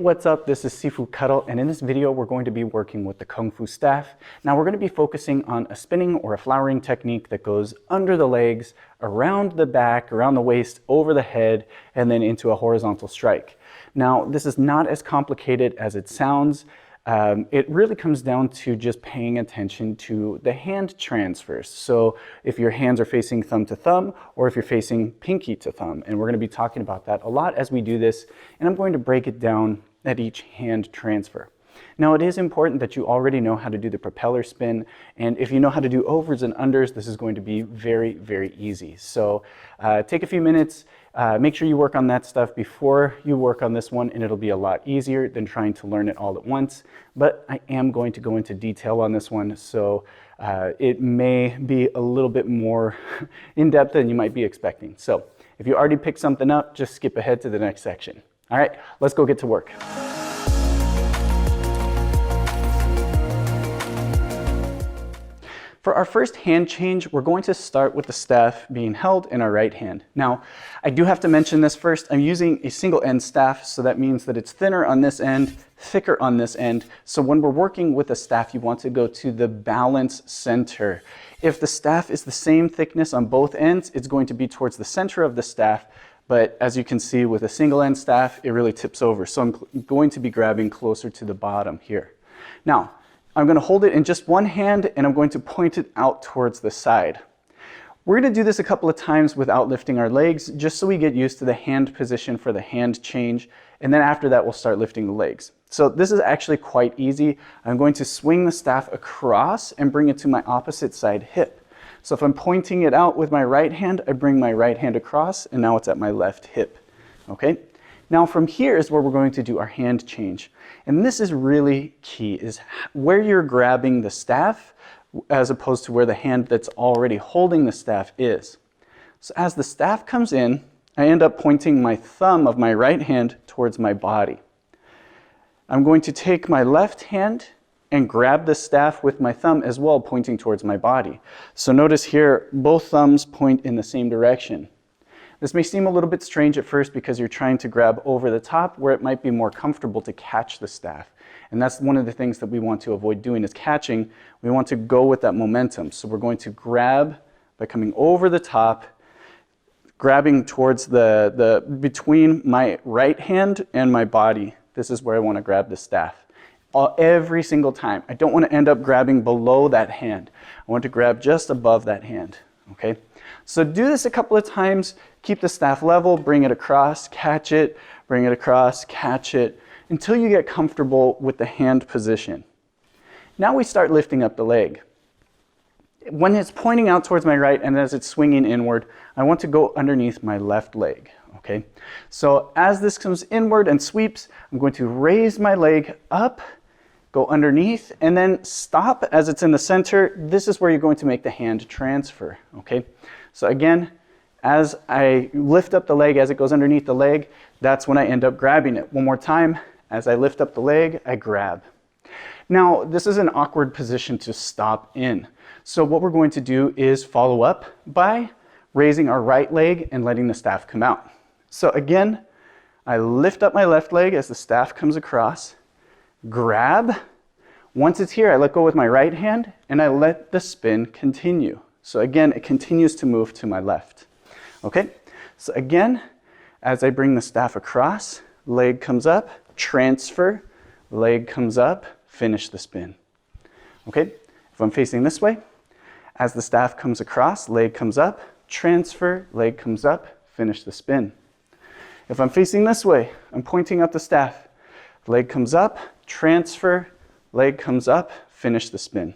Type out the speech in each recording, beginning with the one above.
what's up? This is Sifu Kuttel, and in this video we're going to be working with the Kung Fu staff. Now we're going to be focusing on a spinning or a flowering technique that goes under the legs, around the back, around the waist, over the head, and then into a horizontal strike. Now this is not as complicated as it sounds. It really comes down to just paying attention to the hand transfers. So if your hands are facing thumb to thumb, or if you're facing pinky to thumb, and we're going to be talking about that a lot as we do this, and I'm going to break it down at each hand transfer. Now it is important that you already know how to do the propeller spin, and if you know how to do overs and unders, this is going to be very, very easy. So take a few minutes, make sure you work on that stuff before you work on this one, and it'll be a lot easier than trying to learn it all at once. But I am going to go into detail on this one, so it may be a little bit more in-depth than you might be expecting. So if you already picked something up, just skip ahead to the next section. All right, let's go get to work. For our first hand change, we're going to start with the staff being held in our right hand. Now, I do have to mention this first. I'm using a single end staff, so that means that it's thinner on this end, thicker on this end. So when we're working with a staff, you want to go to the balance center. If the staff is the same thickness on both ends, it's going to be towards the center of the staff. But as you can see with a single end staff, it really tips over. So I'm going to be grabbing closer to the bottom here. Now, I'm going to hold it in just one hand, and I'm going to point it out towards the side. We're going to do this a couple of times without lifting our legs, just so we get used to the hand position for the hand change, and then after that we'll start lifting the legs. So this is actually quite easy. I'm going to swing the staff across and bring it to my opposite side hip. So if I'm pointing it out with my right hand, I bring my right hand across, and now it's at my left hip. Okay? Now from here is where we're going to do our hand change. And this is really key, is where you're grabbing the staff as opposed to where the hand that's already holding the staff is. So as the staff comes in, I end up pointing my thumb of my right hand towards my body. I'm going to take my left hand and grab the staff with my thumb as well, pointing towards my body. So notice here, both thumbs point in the same direction. This may seem a little bit strange at first because you're trying to grab over the top where it might be more comfortable to catch the staff. And that's one of the things that we want to avoid doing is catching. We want to go with that momentum. So we're going to grab by coming over the top, grabbing towards between my right hand and my body. This is where I want to grab the staff. Every single time. I don't want to end up grabbing below that hand. I want to grab just above that hand. Okay? So do this a couple of times, keep the staff level, bring it across, catch it, bring it across, catch it, until you get comfortable with the hand position. Now we start lifting up the leg. When it's pointing out towards my right and as it's swinging inward, I want to go underneath my left leg. Okay? So as this comes inward and sweeps, I'm going to raise my leg up, go underneath, and then stop as it's in the center. This is where you're going to make the hand transfer, okay? So again, as I lift up the leg, as it goes underneath the leg, that's when I end up grabbing it. One more time, as I lift up the leg, I grab. Now, this is an awkward position to stop in. So what we're going to do is follow up by raising our right leg and letting the staff come out. So again, I lift up my left leg as the staff comes across, grab. Once it's here, I let go with my right hand and I let the spin continue. So again, it continues to move to my left. Okay, so again, as I bring the staff across, leg comes up, transfer, leg comes up, finish the spin. Okay, if I'm facing this way, as the staff comes across, leg comes up, transfer, leg comes up, finish the spin. If I'm facing this way, I'm pointing out the staff, leg comes up, transfer, leg comes up, finish the spin.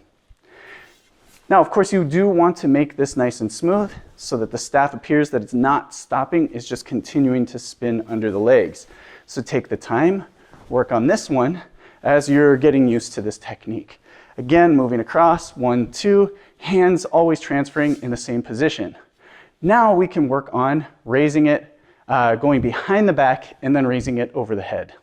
Now, of course, you do want to make this nice and smooth so that the staff appears that it's not stopping, it's just continuing to spin under the legs. So take the time, work on this one as you're getting used to this technique. Again, moving across, 1, 2, hands always transferring in the same position. Now we can work on raising it, going behind the back, and then raising it over the head.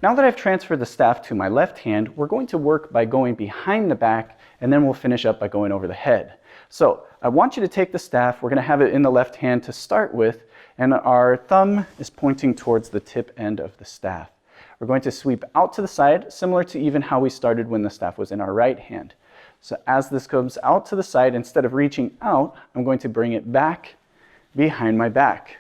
Now that I've transferred the staff to my left hand, we're going to work by going behind the back, and then we'll finish up by going over the head. So I want you to take the staff. We're going to have it in the left hand to start with, and our thumb is pointing towards the tip end of the staff. We're going to sweep out to the side, similar to even how we started when the staff was in our right hand. So as this comes out to the side, instead of reaching out, I'm going to bring it back behind my back.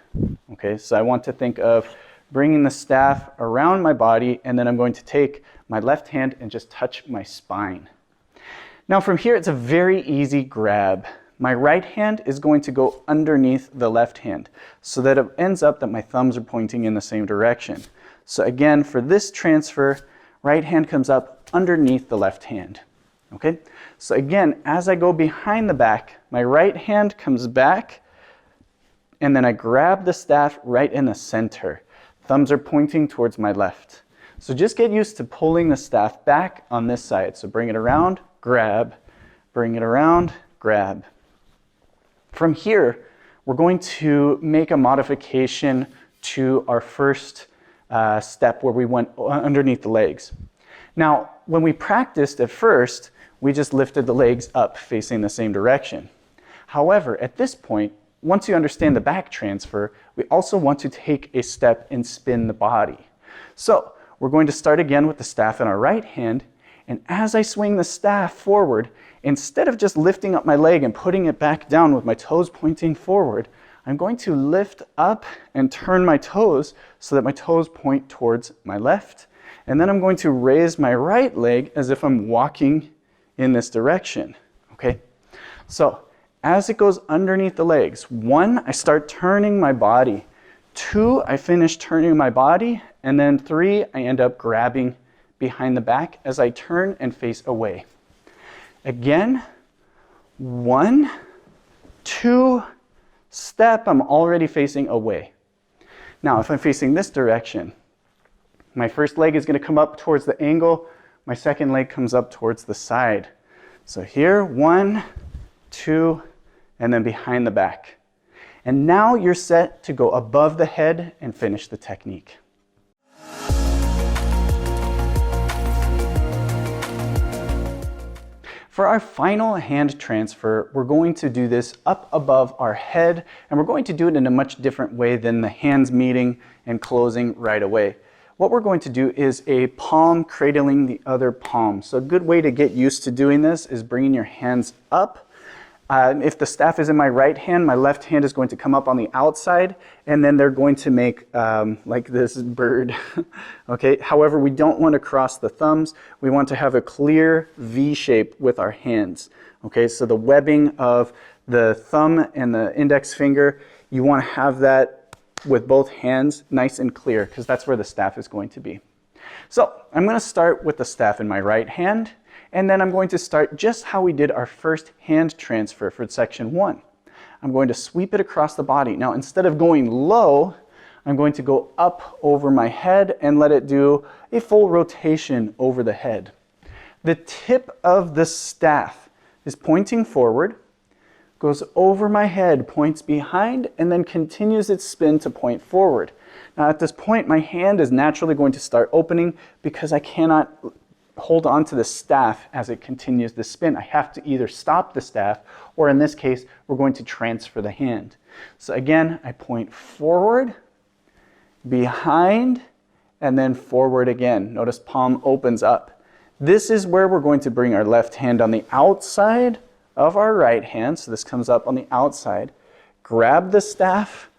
Okay, so I want to think of bringing the staff around my body, and then I'm going to take my left hand and just touch my spine. Now from here, it's a very easy grab. My right hand is going to go underneath the left hand so that it ends up that my thumbs are pointing in the same direction. So again, for this transfer, right hand comes up underneath the left hand. Okay, so again, as I go behind the back, my right hand comes back, and then I grab the staff right in the center. Thumbs are pointing towards my left. So just get used to pulling the staff back on this side. So bring it around, grab, bring it around, grab. From here, we're going to make a modification to our first step where we went underneath the legs. Now, when we practiced at first, we just lifted the legs up facing the same direction. However, at this point, once you understand the back transfer, we also want to take a step and spin the body. So we're going to start again with the staff in our right hand, and as I swing the staff forward, instead of just lifting up my leg and putting it back down with my toes pointing forward, I'm going to lift up and turn my toes so that my toes point towards my left. And then I'm going to raise my right leg as if I'm walking in this direction. Okay? So as it goes underneath the legs, 1, I start turning my body. 2, I finish turning my body. And then 3, I end up grabbing behind the back as I turn and face away. Again, 1, 2, step, I'm already facing away. Now, if I'm facing this direction, my first leg is going to come up towards the angle. My second leg comes up towards the side. So here, 1, 2, and then behind the back. And now you're set to go above the head and finish the technique. For our final hand transfer, we're going to do this up above our head, and we're going to do it in a much different way than the hands meeting and closing right away. What we're going to do is a palm cradling the other palm. So a good way to get used to doing this is bringing your hands up. If the staff is in my right hand, my left hand is going to come up on the outside, and then they're going to make like this bird. Okay. However, we don't want to cross the thumbs. We want to have a clear V shape with our hands. Okay. So the webbing of the thumb and the index finger, you want to have that with both hands nice and clear, because that's where the staff is going to be. So I'm going to start with the staff in my right hand. And then I'm going to start just how we did our first hand transfer for section 1. I'm going to sweep it across the body. Now, instead of going low, I'm going to go up over my head and let it do a full rotation over the head. The tip of the staff is pointing forward, goes over my head, points behind, and then continues its spin to point forward. Now, at this point, my hand is naturally going to start opening because I cannot hold on to the staff as it continues the spin. I have to either stop the staff, or in this case, we're going to transfer the hand. So again, I point forward, behind, and then forward again. Notice palm opens up. This is where we're going to bring our left hand on the outside of our right hand. So this comes up on the outside. Grab the staff,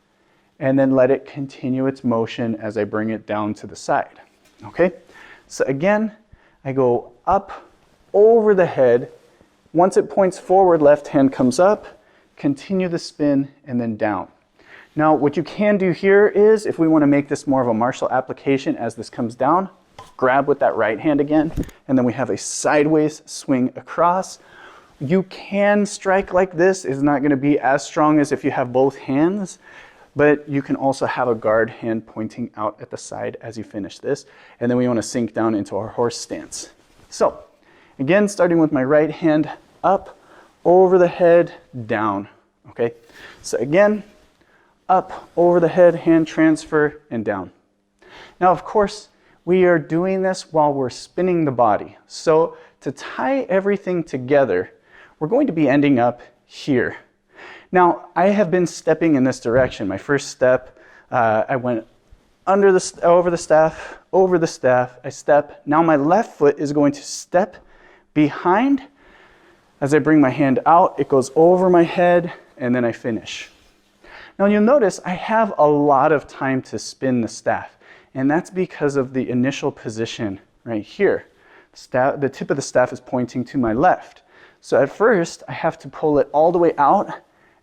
and then let it continue its motion as I bring it down to the side. Okay? So again, I go up over the head. Once it points forward, left hand comes up, continue the spin, and then down. Now, what you can do here is, if we want to make this more of a martial application as this comes down, grab with that right hand again, and then we have a sideways swing across. You can strike like this. It's not going to be as strong as if you have both hands, but you can also have a guard hand pointing out at the side as you finish this. And then we want to sink down into our horse stance. So again, starting with my right hand, up, over the head, down. Okay, so again, up, over the head, hand transfer, and down. Now, of course, we are doing this while we're spinning the body. So to tie everything together, we're going to be ending up here. Now, I have been stepping in this direction. My first step, I went over the staff, over the staff, I step. Now my left foot is going to step behind. As I bring my hand out, it goes over my head, and then I finish. Now you'll notice I have a lot of time to spin the staff, and that's because of the initial position right here. The tip of the staff is pointing to my left. So at first, I have to pull it all the way out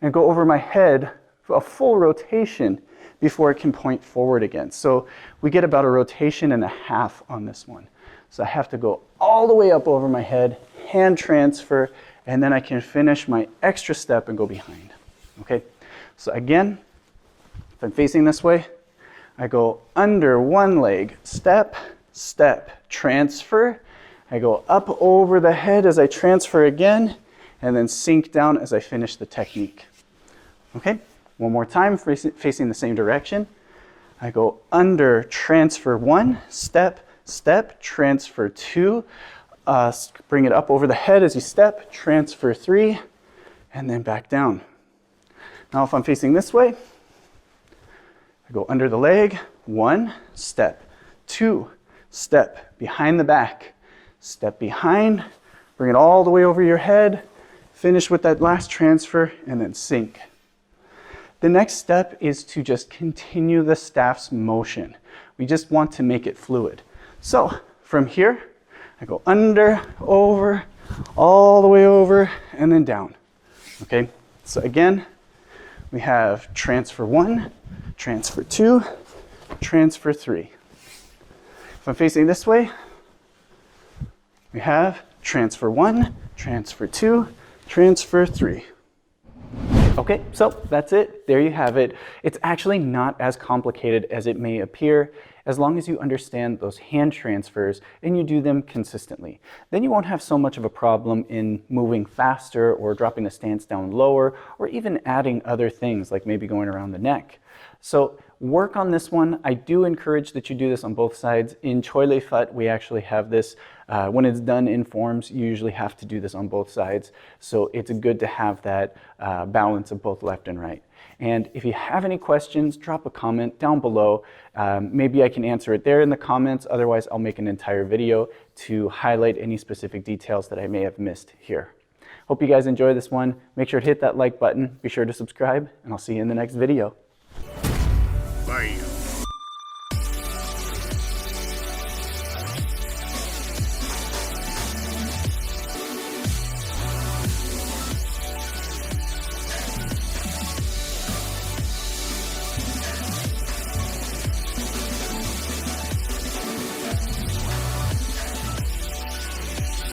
and go over my head for a full rotation before it can point forward again. So we get about a rotation and a half on this one. So I have to go all the way up over my head, hand transfer, and then I can finish my extra step and go behind. Okay? So again, if I'm facing this way, I go under one leg, step, step, transfer. I go up over the head as I transfer again, and then sink down as I finish the technique. Okay? One more time, facing the same direction. I go under, transfer one, step, step, transfer two, bring it up over the head as you step, transfer three, and then back down. Now if I'm facing this way, I go under the leg, one, step, two, step, behind the back, step behind, bring it all the way over your head, finish with that last transfer, and then sink. The next step is to just continue the staff's motion. We just want to make it fluid. So from here, I go under, over, all the way over, and then down. Okay, so again, we have transfer one, transfer two, transfer three. If I'm facing this way, we have transfer one, transfer two, transfer three. Okay, so that's it. There you have it. It's actually not as complicated as it may appear, as long as you understand those hand transfers and you do them consistently. Then you won't have so much of a problem in moving faster or dropping the stance down lower, or even adding other things like maybe going around the neck. So work on this one. I do encourage that you do this on both sides. In Choi Lei Fut, we actually have this, when it's done in forms, you usually have to do this on both sides. So it's good to have that balance of both left and right. And if you have any questions, drop a comment down below. Maybe I can answer it there in the comments. Otherwise, I'll make an entire video to highlight any specific details that I may have missed here. Hope you guys enjoy this one. Make sure to hit that like button. Be sure to subscribe, and I'll see you in the next video. Bam.